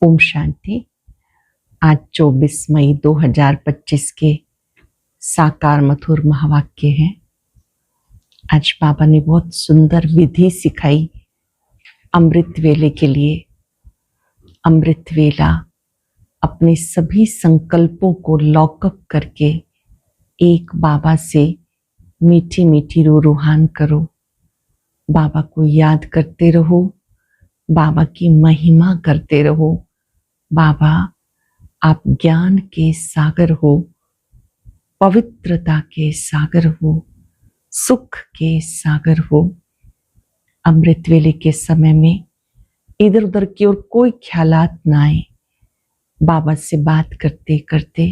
ओम शांति। आज 24 मई 2025 के साकार मधुर महावाक्य हैं। आज बाबा ने बहुत सुंदर विधि सिखाई अमृत वेले के लिए। अमृत वेला अपने सभी संकल्पों को लॉकअप करके एक बाबा से मीठी मीठी रूहान करो। बाबा को याद करते रहो, बाबा की महिमा करते रहो। बाबा आप ज्ञान के सागर हो, पवित्रता के सागर हो, सुख के सागर हो। अमृत वेले के समय में इधर उधर की ओर कोई ख्यालात ना आए। बाबा से बात करते करते,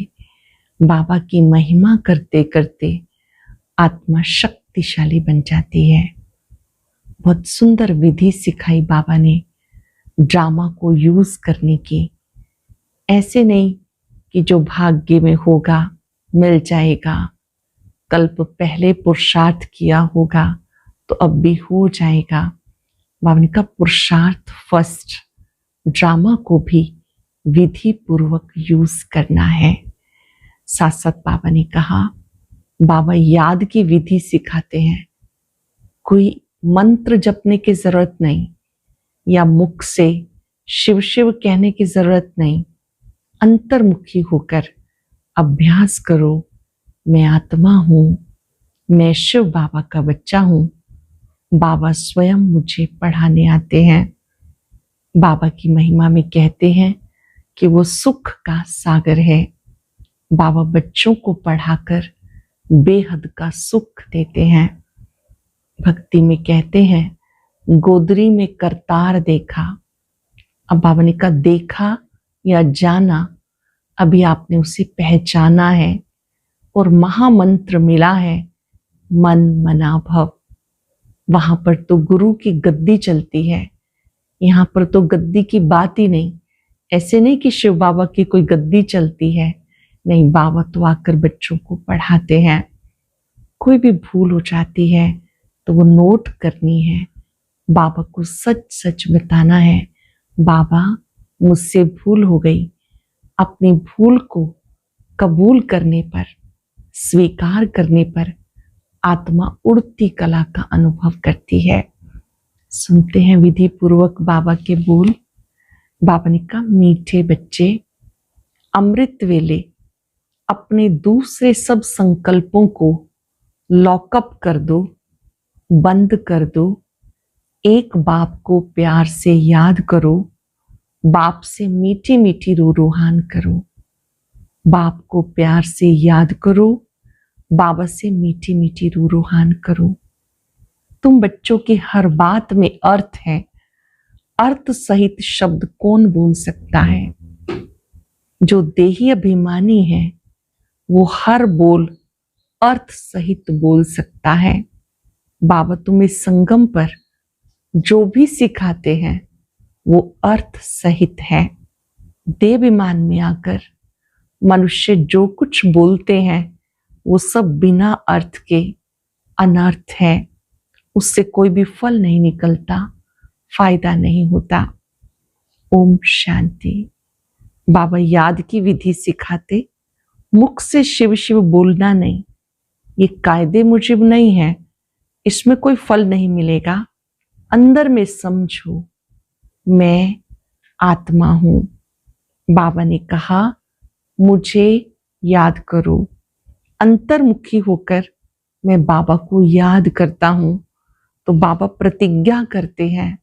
बाबा की महिमा करते करते आत्मा शक्तिशाली बन जाती है। बहुत सुंदर विधि सिखाई बाबा ने ड्रामा को यूज करने की। ऐसे नहीं कि जो भाग्य में होगा मिल जाएगा, कल्प पहले पुरुषार्थ किया होगा तो अब भी हो जाएगा। बाबा ने कहा पुरुषार्थ फर्स्ट, ड्रामा को भी विधि पूर्वक यूज करना है। साथ साथ बाबा ने कहा, बाबा याद की विधि सिखाते हैं। कोई मंत्र जपने की जरूरत नहीं या मुख से शिव शिव कहने की जरूरत नहीं। अंतर्मुखी होकर अभ्यास करो। मैं आत्मा हूं, मैं शिव बाबा का बच्चा हूं। बाबा स्वयं मुझे पढ़ाने आते हैं। बाबा की महिमा में कहते हैं कि वो सुख का सागर है। बाबा बच्चों को पढ़ाकर बेहद का सुख देते हैं। भक्ति में कहते हैं गोदरी में करतार देखा। अब बाबा ने कहा देखा या जाना, अभी आपने उसे पहचाना है और महामंत्र मिला है मन मना भव। वहां पर तो गुरु की गद्दी चलती है, यहाँ पर तो गद्दी की बात ही नहीं। ऐसे नहीं कि शिव बाबा की कोई गद्दी चलती है, नहीं, बाबा तो आकर बच्चों को पढ़ाते हैं। कोई भी भूल हो जाती है तो वो नोट करनी है, बाबा को सच सच बताना है। बाबा मुझसे भूल हो गई। अपनी भूल को कबूल करने पर, स्वीकार करने पर आत्मा उड़ती कला का अनुभव करती है। सुनते हैं विधि पूर्वक बाबा के बोल। बाबा ने कहा मीठे बच्चे, अमृत वेले अपने दूसरे सब संकल्पों को लॉकअप कर दो, बंद कर दो। एक बाप को प्यार से याद करो, बाप से मीठी मीठी रूहान करो। बाप को प्यार से याद करो, बाबा से मीठी मीठी रूहान करो। तुम बच्चों की हर बात में अर्थ है। अर्थ सहित शब्द कौन बोल सकता है? जो देही अभिमानी है वो हर बोल अर्थ सहित बोल सकता है। बाबा तुम्हें संगम पर जो भी सिखाते हैं वो अर्थ सहित है। देवाभिमान में आकर मनुष्य जो कुछ बोलते हैं वो सब बिना अर्थ के अनर्थ है। उससे कोई भी फल नहीं निकलता, फायदा नहीं होता। ओम शांति। बाबा याद की विधि सिखाते, मुख से शिव शिव बोलना नहीं। ये कायदे मुजिब नहीं है, इसमें कोई फल नहीं मिलेगा। अंदर में समझो मैं आत्मा हूं। बाबा ने कहा मुझे याद करो। अंतर्मुखी होकर मैं बाबा को याद करता हूं तो बाबा प्रतिज्ञा करते हैं,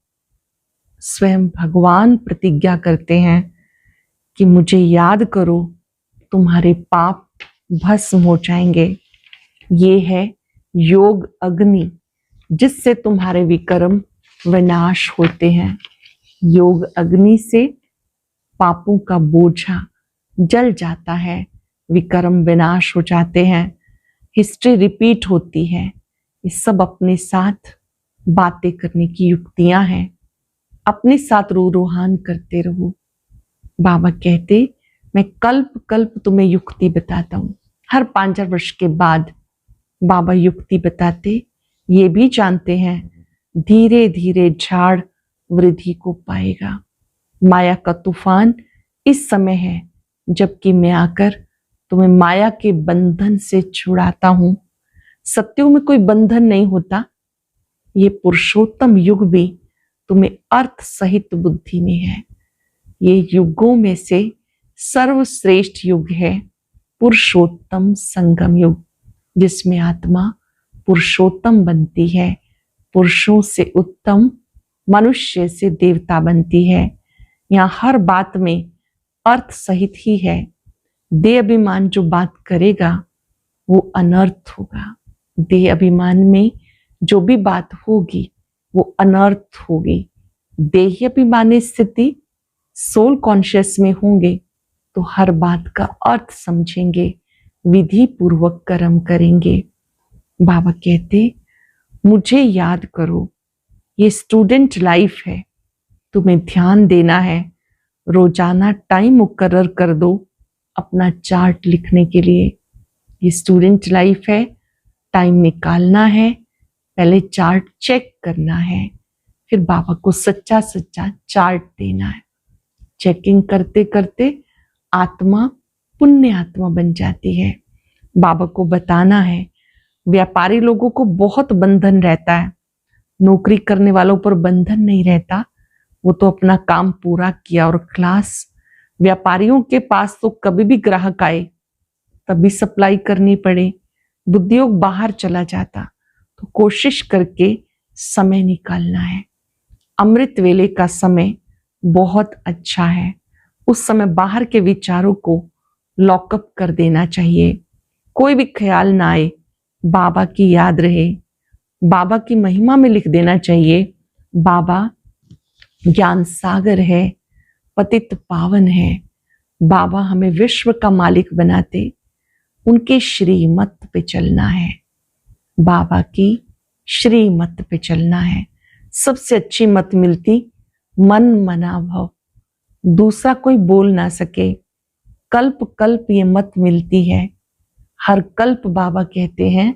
स्वयं भगवान प्रतिज्ञा करते हैं कि मुझे याद करो, तुम्हारे पाप भस्म हो जाएंगे। ये है योग अग्नि जिससे तुम्हारे विकर्म विनाश होते हैं। योग अग्नि से पापों का बोझा जल जाता है, विकर्म विनाश हो जाते हैं, हिस्ट्री रिपीट होती है। ये सब अपने साथ बातें करने की युक्तियां हैं। अपने साथ रूहान करते रहो। बाबा कहते मैं कल्प कल्प तुम्हें युक्ति बताता हूं। हर 5 वर्ष के बाद बाबा युक्ति बताते, ये भी जानते हैं धीरे धीरे झाड़ वृद्धि को पाएगा। माया का तूफान इस समय है, जबकि मैं आकर तुम्हें माया के बंधन से छुड़ाता हूं। सत्युग में कोई बंधन नहीं होता। ये पुरुषोत्तम युग भी तुम्हें अर्थ सहित बुद्धि में है। ये युगों में से सर्वश्रेष्ठ युग है पुरुषोत्तम संगम युग, जिसमें आत्मा पुरुषोत्तम बनती है, पुरुषों से उत्तम, मनुष्य से देवता बनती है। यहाँ हर बात में अर्थ सहित ही है। देह अभिमान जो बात करेगा वो अनर्थ होगा। देह अभिमान में जो भी बात होगी वो अनर्थ होगी। देह अभिमानी स्थिति सोल कॉन्शियस में होंगे तो हर बात का अर्थ समझेंगे, विधि पूर्वक कर्म करेंगे। बाबा कहते मुझे याद करो, ये स्टूडेंट लाइफ है, तुम्हें ध्यान देना है। रोजाना टाइम मुकर्रर कर दो अपना चार्ट लिखने के लिए। ये स्टूडेंट लाइफ है, टाइम निकालना है, पहले चार्ट चेक करना है, फिर बाबा को सच्चा सच्चा चार्ट देना है। चेकिंग करते करते आत्मा पुण्य आत्मा बन जाती है। बाबा को बताना है। व्यापारी लोगों को बहुत बंधन रहता है, नौकरी करने वालों पर बंधन नहीं रहता। वो तो अपना काम पूरा किया और क्लास। व्यापारियों के पास तो कभी भी ग्राहक आए तभी सप्लाई करनी पड़े, बुद्धियोग बाहर चला जाता। तो कोशिश करके समय निकालना है। अमृत वेले का समय बहुत अच्छा है। उस समय बाहर के विचारों को लॉकअप कर देना चाहिए। कोई भी ख्याल ना आए, बाबा की याद रहे, बाबा की महिमा में लिख देना चाहिए। बाबा ज्ञान सागर है, पतित पावन है। बाबा हमें विश्व का मालिक बनाते, उनके श्रीमत पे चलना है। बाबा की श्रीमत पे चलना है। सबसे अच्छी मत मिलती मन मना भव, दूसरा कोई बोल ना सके। कल्प कल्प ये मत मिलती है। हर कल्प बाबा कहते हैं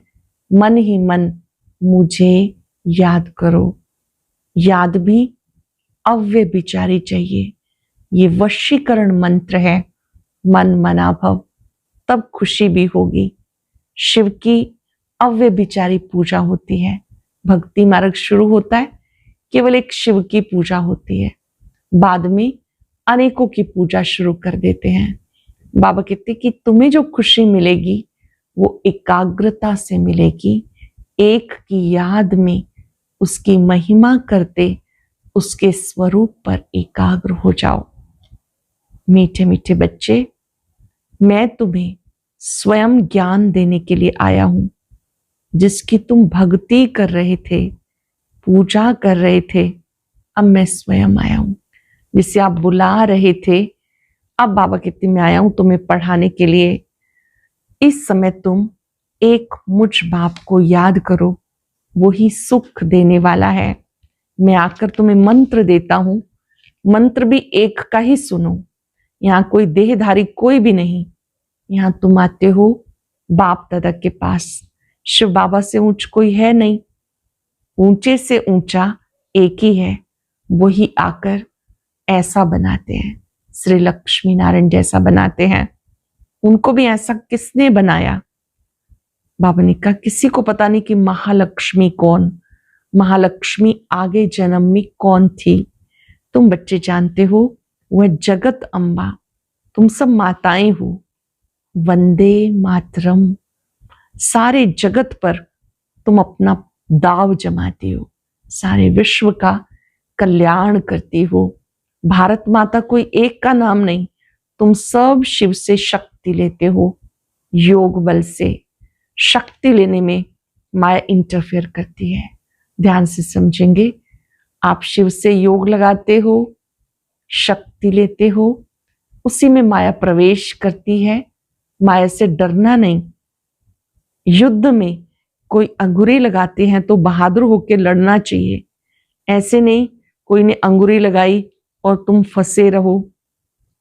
मन ही मन मुझे याद करो। याद भी अव्यय विचारी चाहिए। ये वशीकरण मंत्र है, मन मना भव, तब खुशी भी होगी। शिव की अव्यय विचारी पूजा होती है। भक्ति मार्ग शुरू होता है, केवल एक शिव की पूजा होती है, बाद में अनेकों की पूजा शुरू कर देते हैं। बाबा कहते कि तुम्हें जो खुशी मिलेगी वो एकाग्रता से मिलेगी। एक की याद में उसकी महिमा करते उसके स्वरूप पर एकाग्र हो जाओ। मीठे मीठे बच्चे, मैं तुम्हें स्वयं ज्ञान देने के लिए आया हूं। जिसकी तुम भक्ति कर रहे थे, पूजा कर रहे थे, अब मैं स्वयं आया हूं। जिसे आप बुला रहे थे, अब बाबा कहते मैं आया हूं तुम्हें पढ़ाने के लिए। इस समय तुम एक मुझ बाप को याद करो, वही सुख देने वाला है। मैं आकर तुम्हें मंत्र देता हूं, मंत्र भी एक का ही सुनो। यहाँ कोई देहधारी कोई भी नहीं। यहाँ तुम आते हो बाप दादा के पास। शिव बाबा से ऊंच कोई है नहीं, ऊंचे से ऊंचा एक ही है। वही आकर ऐसा बनाते हैं, श्री लक्ष्मी नारायण जैसा बनाते हैं। उनको भी ऐसा किसने बनाया? बाबा ने कहा किसी को पता नहीं कि महालक्ष्मी कौन, महालक्ष्मी आगे जन्म में कौन थी। तुम बच्चे जानते हो, वह जगत अम्बा, तुम सब माताएं हो। वंदे मातरम, सारे जगत पर तुम अपना दाव जमाते हो, सारे विश्व का कल्याण करती हो। भारत माता कोई एक का नाम नहीं, तुम सब शिव से शक्ति लेते हो। योग बल से शक्ति लेने में माया इंटरफेयर करती है। ध्यान से समझेंगे। आप शिव से योग लगाते हो, शक्ति लेते हो, उसी में माया प्रवेश करती है। माया से डरना नहीं। युद्ध में कोई अंगुरी लगाते हैं तो बहादुर होकर लड़ना चाहिए। ऐसे नहीं कोई ने अंगुरी लगाई और तुम फंसे रहो।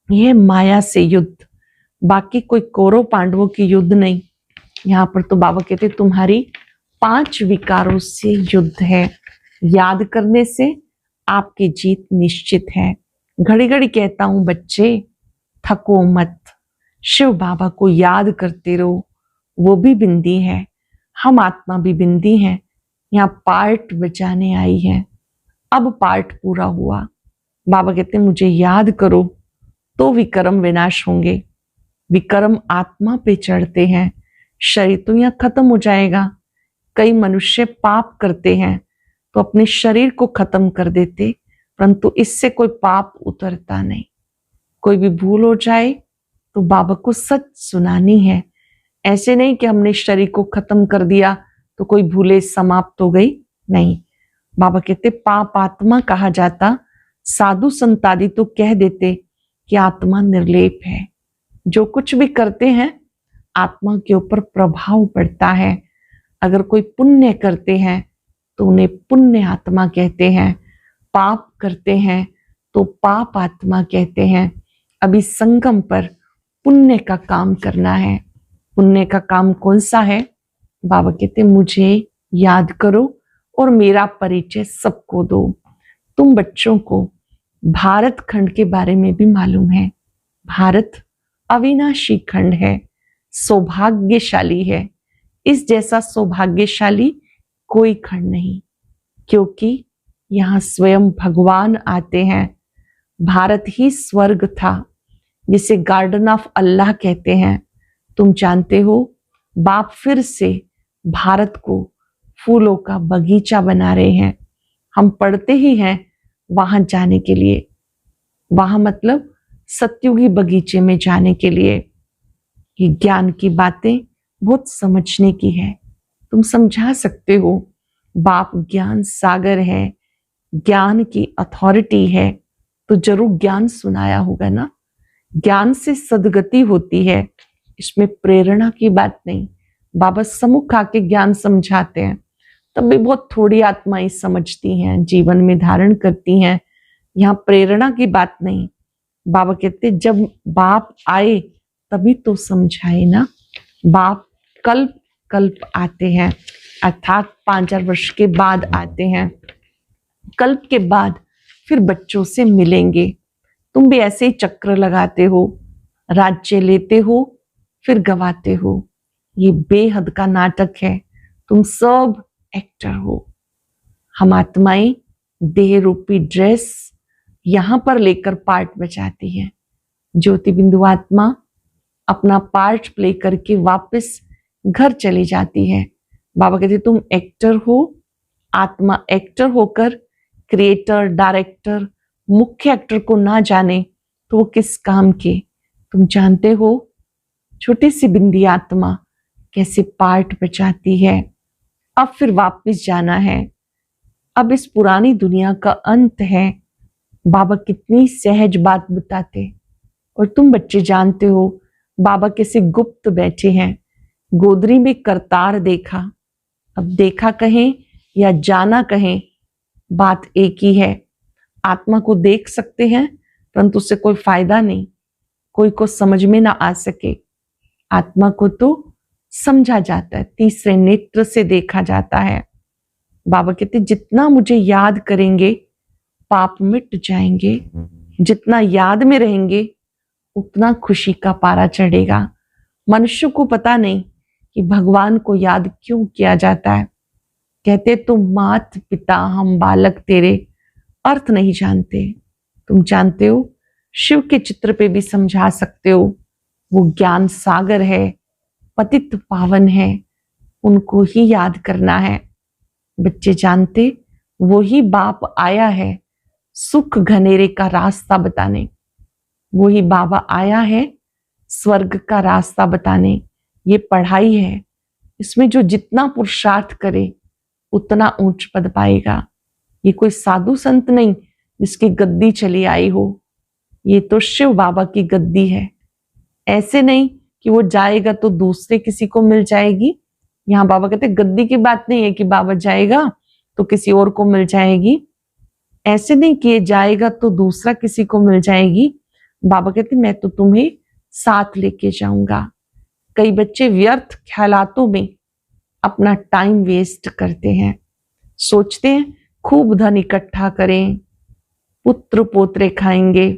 यह माया से युद्ध, बाकी कोई कौरव पांडवों की युद्ध नहीं। यहाँ पर तो बाबा कहते तुम्हारी 5 विकारों से युद्ध है। याद करने से आपकी जीत निश्चित है। घड़ी घड़ी कहता हूं बच्चे थको मत, शिव बाबा को याद करते रहो, वो भी बिंदी है, हम आत्मा भी बिंदी हैं। यहाँ पार्ट बचाने आई है, अब पार्ट पूरा हुआ। बाबा कहते हैं मुझे याद करो तो विकर्म विनाश होंगे। विकर्म आत्मा पे चढ़ते हैं, शरीर तो यहाँ खत्म हो जाएगा। कई मनुष्य पाप करते हैं तो अपने शरीर को खत्म कर देते, परंतु इससे कोई पाप उतरता नहीं। कोई भी भूल हो जाए तो बाबा को सच सुनानी है। ऐसे नहीं कि हमने शरीर को खत्म कर दिया तो कोई भूले समाप्त हो गई, नहीं। बाबा कहते पाप आत्मा कहा जाता, साधु संत आदि तो कह देते कि आत्मा निर्लेप है। जो कुछ भी करते हैं आत्मा के ऊपर प्रभाव पड़ता है। अगर कोई पुण्य करते हैं तो उन्हें पुण्य आत्मा कहते हैं, पाप करते हैं तो पाप आत्मा कहते हैं। अभी संगम पर पुण्य का काम करना है। पुण्य का काम कौन सा है? बाबा कहते मुझे याद करो और मेरा परिचय सबको दो। तुम बच्चों को भारत खंड के बारे में भी मालूम है। भारत अविनाशी खंड है, सौभाग्यशाली है। इस जैसा सौभाग्यशाली कोई खंड नहीं, क्योंकि यहाँ स्वयं भगवान आते हैं। भारत ही स्वर्ग था, जिसे गार्डन ऑफ अल्लाह कहते हैं। तुम जानते हो बाप फिर से भारत को फूलों का बगीचा बना रहे हैं। हम पढ़ते ही हैं वहां जाने के लिए, वहां मतलब सत्युगी बगीचे में जाने के लिए। ये ज्ञान की बातें बहुत समझने की है। तुम समझा सकते हो, बाप ज्ञान सागर है, ज्ञान की अथॉरिटी है, तो जरूर ज्ञान सुनाया होगा ना। ज्ञान से सदगति होती है, इसमें प्रेरणा की बात नहीं। बाबा सम्मुख आके ज्ञान समझाते हैं, तब भी बहुत थोड़ी आत्माएं समझती हैं, जीवन में धारण करती हैं। यहाँ प्रेरणा की बात नहीं। बाबा कहते जब बाप आए तभी तो समझाए ना। बाप कल्प कल्प आते हैं, अर्थात 5,000 वर्ष के बाद आते हैं। कल्प के बाद फिर बच्चों से मिलेंगे। तुम भी ऐसे ही चक्र लगाते हो, राज्य लेते हो फिर गवाते हो। ये बेहद का नाटक है। तुम सब एक्टर हो। हम आत्माएं देह रूपी ड्रेस यहां पर लेकर पार्ट बचाती है। ज्योति बिंदु आत्मा अपना पार्ट प्ले करके वापस घर चली जाती है। बाबा कहते तुम एक्टर हो। आत्मा एक्टर होकर क्रिएटर, डायरेक्टर, मुख्य एक्टर को ना जाने तो वो किस काम के। तुम जानते हो छोटी सी बिंदी आत्मा कैसे पार्ट बचाती है। अब फिर वापस जाना है। अब इस पुरानी दुनिया का अंत है। बाबा कितनी सहज बात बताते। और तुम बच्चे जानते हो बाबा कैसे गुप्त बैठे हैं। गोदरी में करतार देखा, अब देखा कहें या जाना कहें, बात एक ही है। आत्मा को देख सकते हैं परंतु उससे कोई फायदा नहीं। कोई को समझ में ना आ सके। आत्मा को तो समझा जाता है, तीसरे नेत्र से देखा जाता है। बाबा कहते जितना मुझे याद करेंगे पाप मिट जाएंगे। जितना याद में रहेंगे उतना खुशी का पारा चढ़ेगा। मनुष्य को पता नहीं कि भगवान को याद क्यों किया जाता है। कहते तुम मात पिता हम बालक तेरे, अर्थ नहीं जानते। तुम जानते हो शिव के चित्र पे भी समझा सकते हो। वो ज्ञान सागर है, पतित पावन है, उनको ही याद करना है। बच्चे जानते वो ही बाप आया है सुख घनेरे का रास्ता बताने। वो ही बाबा आया है स्वर्ग का रास्ता बताने। ये पढ़ाई है, इसमें जो जितना पुरुषार्थ करे उतना ऊंच पद पाएगा। ये कोई साधु संत नहीं जिसकी गद्दी चली आई हो। ये तो शिव बाबा की गद्दी है। ऐसे नहीं कि वो जाएगा तो दूसरे किसी को मिल जाएगी। यहाँ बाबा कहते गद्दी की बात नहीं है कि बाबा जाएगा तो किसी और को मिल जाएगी। ऐसे नहीं कि ये जाएगा तो दूसरा किसी को मिल जाएगी। बाबा कहते मैं तो तुम्हें साथ लेके जाऊंगा। कई बच्चे व्यर्थ ख्यालातों में अपना टाइम वेस्ट करते हैं। सोचते हैं खूब धन इकट्ठा करें, पुत्र पोत्रे खाएंगे,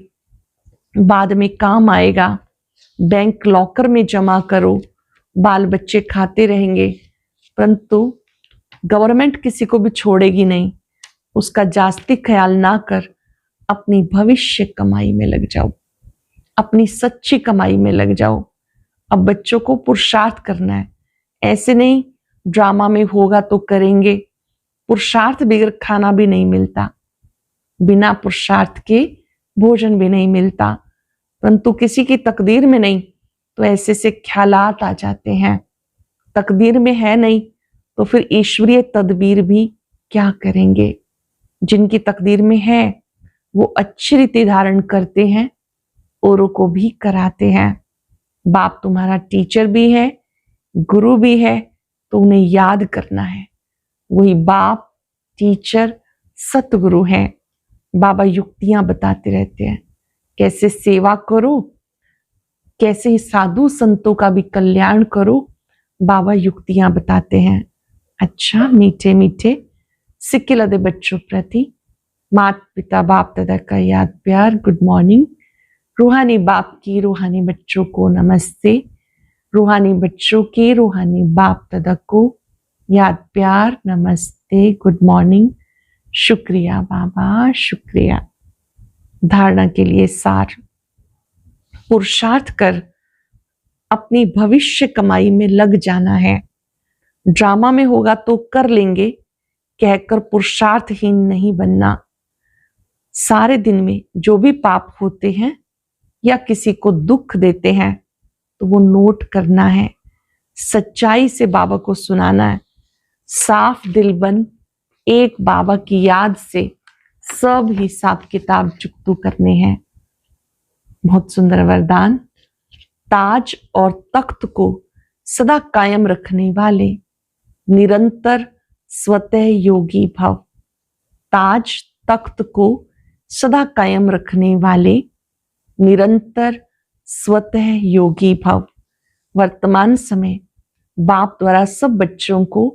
बाद में काम आएगा, बैंक लॉकर में जमा करो, बाल बच्चे खाते रहेंगे, परंतु गवर्नमेंट किसी को भी छोड़ेगी नहीं। उसका जास्ती ख्याल ना कर अपनी भविष्य कमाई में लग जाओ, अपनी सच्ची कमाई में लग जाओ। अब बच्चों को पुरुषार्थ करना है, ऐसे नहीं ड्रामा में होगा तो करेंगे। पुरुषार्थ बगैर खाना भी नहीं मिलता, बिना पुरुषार्थ के भोजन भी नहीं मिलता, परंतु किसी की तकदीर में नहीं तो ऐसे से ख्यालात आ जाते हैं। तकदीर में है नहीं तो फिर ईश्वरीय तदबीर भी क्या करेंगे। जिनकी तकदीर में है वो अच्छी रीति धारण करते हैं, औरों को भी कराते हैं। बाप तुम्हारा टीचर भी है, गुरु भी है, तो उन्हें याद करना है। वही बाप, टीचर, सतगुरु हैं। बाबा युक्तियां बताते रहते हैं, कैसे सेवा करो, कैसे साधु संतों का भी कल्याण करो। बाबा युक्तियां बताते हैं। अच्छा, मीठे मीठे सिक्के लदे बच्चों प्रति माता पिता बाप दादा का याद प्यार, गुड मॉर्निंग। रूहानी बाप की रूहानी बच्चों को नमस्ते। रूहानी बच्चों के रूहानी बाप दादा को याद प्यार, नमस्ते, गुड मॉर्निंग। शुक्रिया बाबा, शुक्रिया। धारणा के लिए सार, पुरुषार्थ कर अपनी भविष्य कमाई में लग जाना है। ड्रामा में होगा तो कर लेंगे कहकर पुरुषार्थहीन नहीं बनना। सारे दिन में जो भी पाप होते हैं या किसी को दुख देते हैं तो वो नोट करना है, सच्चाई से बाबा को सुनाना है। साफ दिल बन एक बाबा की याद से सब हिसाब किताब चुकतू करने हैं। बहुत सुंदर वरदान। ताज और तख्त को सदा कायम रखने वाले निरंतर स्वतः योगी भव। ताज तख्त को सदा कायम रखने वाले निरंतर स्वतः योगी भव। वर्तमान समय बाप द्वारा सब बच्चों को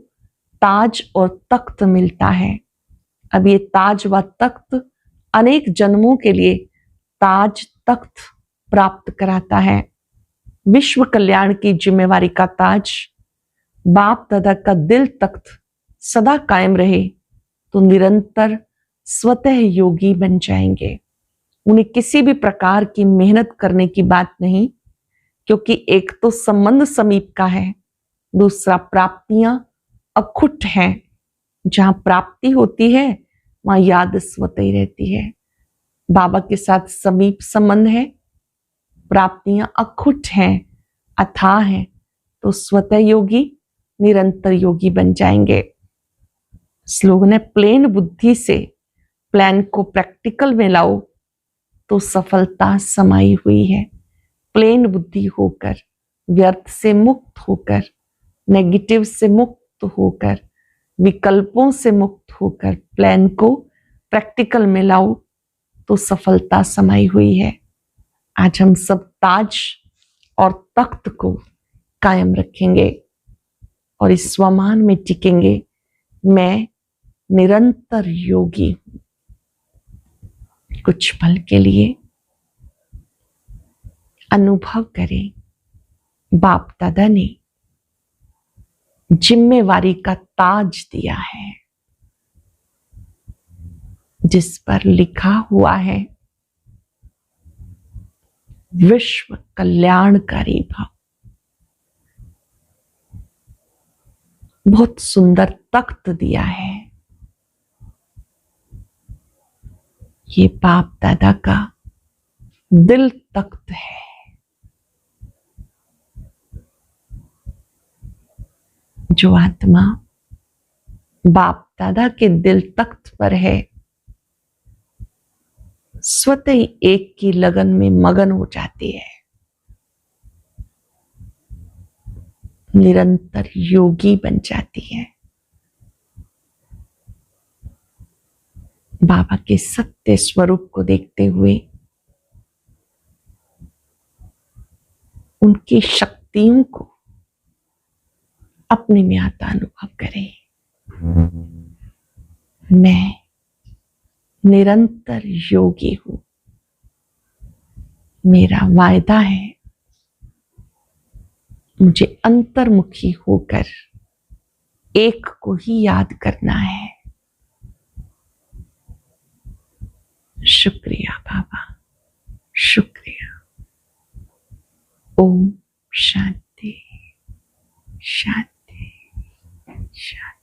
ताज और तख्त मिलता है। अब ये ताज व तख्त अनेक जन्मों के लिए ताज तख्त प्राप्त कराता है। विश्व कल्याण की जिम्मेवारी का ताज बाप दादा का दिल तख्त सदा कायम रहे तो निरंतर स्वतः योगी बन जाएंगे। उन्हें किसी भी प्रकार की मेहनत करने की बात नहीं, क्योंकि एक तो संबंध समीप का है, दूसरा प्राप्तियां अखुट हैं। जहां प्राप्ति होती है वहां याद स्वतः ही रहती है। बाबा के साथ समीप संबंध है, प्राप्तियां अखुट हैं, अथाह हैं, तो स्वतः योगी निरंतर योगी बन जाएंगे। स्लोगन है, प्लेन बुद्धि से प्लान को प्रैक्टिकल में लाओ तो सफलता समाई हुई है। प्लेन बुद्धि होकर, व्यर्थ से मुक्त होकर, नेगेटिव से मुक्त होकर, विकल्पों से मुक्त होकर प्लान को प्रैक्टिकल में लाओ तो सफलता समाई हुई है। आज हम सब ताज और तख्त को कायम रखेंगे और इस स्वमान में टिकेंगे। मैं निरंतर योगी हूं। कुछ पल के लिए अनुभव करें, बाप दादा ने जिम्मेवारी का ताज दिया है जिस पर लिखा हुआ है विश्व कल्याणकारी भव। बहुत सुंदर तख्त दिया है। ये बाप दादा का दिल तख्त है। जो आत्मा बाप दादा के दिल तख्त पर है स्वतः ही एक की लगन में मगन हो जाती है, निरंतर योगी बन जाती है। बाबा के सत्य स्वरूप को देखते हुए उनकी शक्तियों को अपने में आता अनुभव करें। मैं निरंतर योगी हूं। मेरा वायदा है मुझे अंतर्मुखी होकर एक को ही याद करना है। शुक्रिया बाबा, शुक्रिया। ओम शांति शांति शांति।